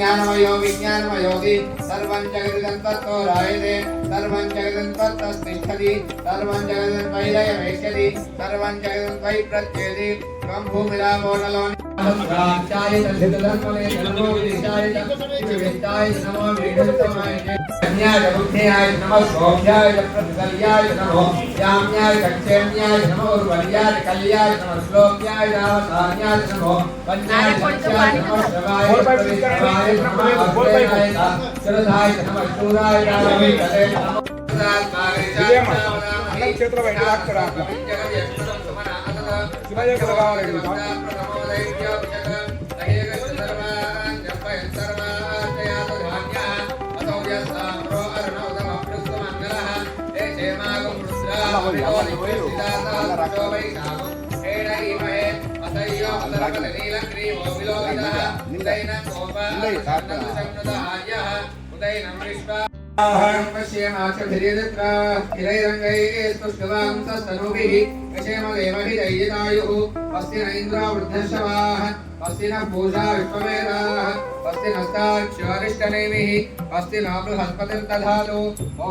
ज्ञानमयो विज्ञानमयोगी सर्वं जगदिदं तत्तो रायते सर्वं जगदिदं तत्तस्तिष्ठति सर्वं जगदिदं वैलयमेष्यति सर्वं जगदिदं वै प्रत्येति त्वं भूमिरापो नलो चाय तद्धितधर्मने नमो विदिशाय विविष्टाय नमो विदुत्तमाय ज्ञाय बुद्ध्याय नमो शोभ्याय प्रतिकल्याय नमो याम्याय कक्षेम्याय नमो उर्वल्याय कल्याय नमो श्लोक्याय रावसान्याय नमो पन्याय पञ्चाय नमो श्रवाय प्रतिष्ठाय नमो अग्रयाय शरदाय नमो शूराय नमो कले नमो क्षेत्र बैठे डाक्टर शिवाजी का लगा अस्ति न पूजा विश्ववेदाः अस्ति नस्ताक्षरिष्टनेमिः अस्ति न बृहस्पतिर्दधातु ॐ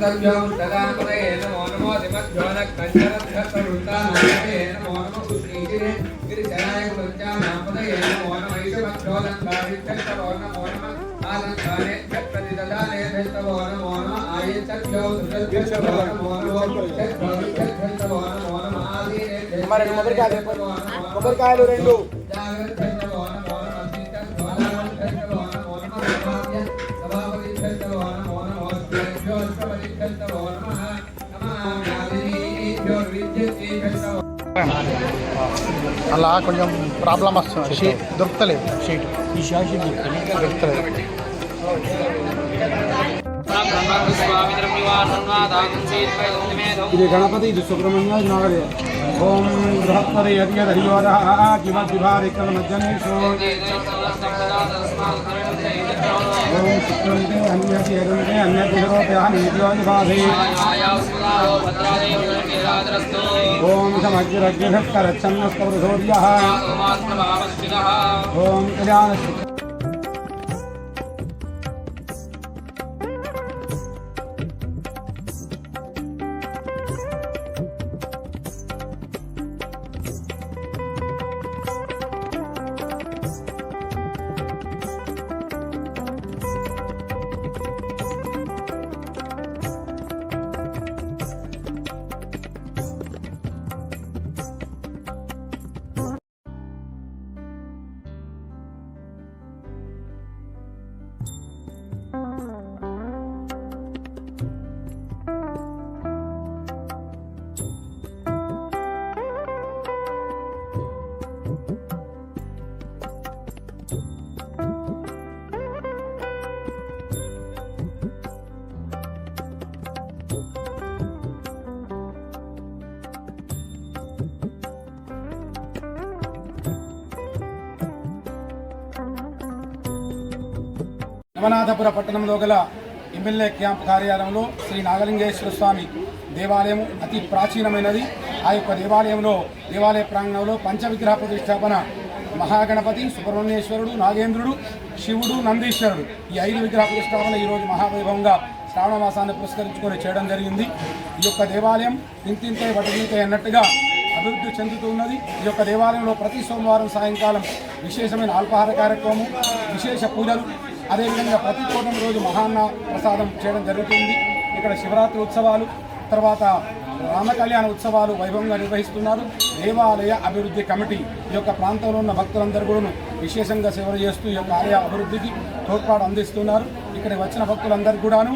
तद्भ्यो ददामहे नमो नमो दिमद्भ्यो नक्कञ्चरभ्यस्तरुन्तानामहे नमो नमो श्रीशिरे गिरिजनाय गुरुञ्चानापदये नमो नमः ईशभक्तो नन्दादित्यस्तवो नमो नमः आनन्दाने प्रतिददाने धस्तवो नमो नमः आयच्छभ्यो सुरभ्यस्तवो नमो नमः धस्तवो नमो नमः आदीने కొబ్బరికాయలు రెండు అలా కొంచెం ప్రాబ్లం వస్తుంది షీట్ దొరుకుతలేదు షీట్ ఈ షీట్ దొరుకుతలేదు ఇది గణపతి ఇది సుబ్రహ్మణ్య నాగరే ఓం బృహత్పదే యదియదహియోదః కిమద్విభారికలమజ్జనేషు ఓం శుక్రంతే అన్యతి యదంతే అన్యతిరోప్యానీత్యోనిబాధే ఓం సమగ్రగ్రహస్కరచ్చన్నస్కవృధోర్యః ఓం కళ్యాణ నవనాథపుర పట్టణంలో గల ఎమ్మెల్యే క్యాంప్ కార్యాలయంలో శ్రీ నాగలింగేశ్వర స్వామి దేవాలయం అతి ప్రాచీనమైనది. ఆ యొక్క దేవాలయ ప్రాంగణంలో పంచవిగ్రహ ప్రతిష్టాపన మహాగణపతి, సుబ్రహ్మణ్యేశ్వరుడు, నాగేంద్రుడు, శివుడు, నందీశ్వరుడు ఈ 5 విగ్రహ ప్రతిష్టాపన ఈరోజు మహావైభవంగా శ్రావణ మాసాన్ని పురస్కరించుకొని చేయడం జరిగింది. ఈ యొక్క దేవాలయం ఇంతింతే వటగింతే అన్నట్టుగా అభివృద్ధి చెందుతున్నది. ఈ యొక్క దేవాలయంలో ప్రతి సోమవారం సాయంకాలం విశేషమైన అల్పాహార కార్యక్రమం, విశేష పూజలు, అదేవిధంగా ప్రతి పూర్ణం రోజు మహాన్న ప్రసాదం చేయడం జరుగుతుంది. ఇక్కడ శివరాత్రి ఉత్సవాలు, తర్వాత రామకళ్యాణ ఉత్సవాలు వైభవంగా నిర్వహిస్తున్నారు. దేవాలయ అభివృద్ధి కమిటీ ఈ యొక్క ప్రాంతంలో ఉన్న భక్తులందరూ కూడా విశేషంగా సేవలు చేస్తూ ఈ యొక్క ఆలయ అభివృద్ధికి తోడ్పాటు అందిస్తున్నారు. ఇక్కడ వచ్చిన భక్తులందరూ కూడాను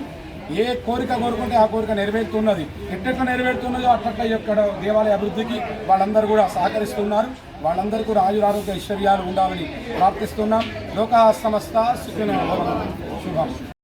ఏ కోరిక కోరుకుంటే ఆ కోరిక నెరవేరుతున్నది. ఎట్లా నెరవేరుతున్నదో అట్లా ఈ యొక్క దేవాలయ అభివృద్ధికి వాళ్ళందరూ కూడా సహకరిస్తున్నారు. వాళ్ళందరూ కూడా ఆయురారోగ్య ఐశ్వర్యాలు ఉండాలని ప్రార్థిస్తున్నాం. లోకా సమస్త శుభం.